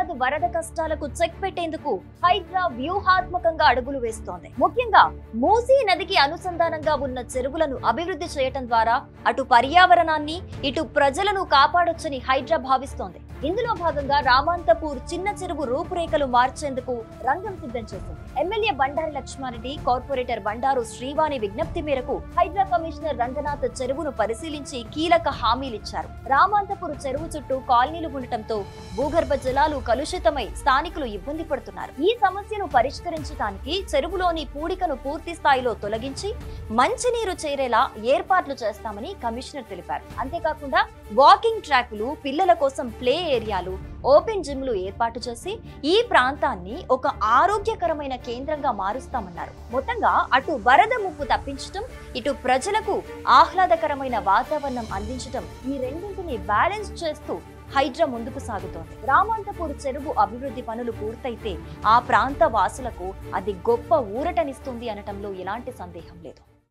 హైదరాబాద్ వరద కష్టాలకు చెక్ పెట్టేందుకు హైడ్రా వ్యూహాత్మకంగా అడుగులు వేస్తోంది. ముఖ్యంగా మూసీ నదికి అనుసంధానంగా ఉన్న చెరువులను అభివృద్ధి చేయటం ద్వారా అటు పర్యావరణాన్ని ఇటు ప్రజలను కాపాడొచ్చని హైడ్రా భావిస్తోంది. ఇందులో భాగంగా రామాంతపూర్ చిన్న చెరువు రూపురేఖలు మార్చేందుకు రంగం సిద్ధం చేసింది. ఎమ్మెల్యే బండారి లక్ష్మారెడ్డి, కార్పొరేటర్ బండారు శ్రీవాణి విజ్ఞప్తి మేరకు హైడ్రా కమిషనర్ రంగనాథ్ చెరువును పరిశీలించి కీలక హామీలిచ్చారు. రామాంతపూర్ చెరువు చుట్టూ కాలనీలు ఉండటంతో భూగర్భ జలాలు కలుషితమై స్థానికులు ఇబ్బంది పడుతున్నారు. ఈ సమస్యను పరిష్కరించడానికి చెరువులోని పూడికను పూర్తి స్థాయిలో తొలగించి మంచినీరు చేరేలా ఏర్పాట్లు చేస్తామని కమిషనర్ తెలిపారు. అంతేకాకుండా వాకింగ్ ట్రాకులు, పిల్లల కోసం ప్లే ఏరియాలు, ఓపెన్ జిమ్లు ఏర్పాటు చేసి ఈ ప్రాంతాన్ని ఒక ఆరోగ్యకరమైన కేంద్రంగా మారుస్తామన్నారు. మొత్తంగా అటు వరద ముప్పు తప్పించటం, ఇటు ప్రజలకు ఆహ్లాదకరమైన వాతావరణం అందించటం, ఈ రెండింటిని బ్యాలెన్స్ చేస్తూ హైడ్రా ముందుకు సాగుతోంది. రామాంతపూర్ చెరువు అభివృద్ధి పనులు పూర్తయితే ఆ ప్రాంత వాసులకు అది గొప్ప ఊరటనిస్తుంది అనటంలో ఎలాంటి సందేహం లేదు.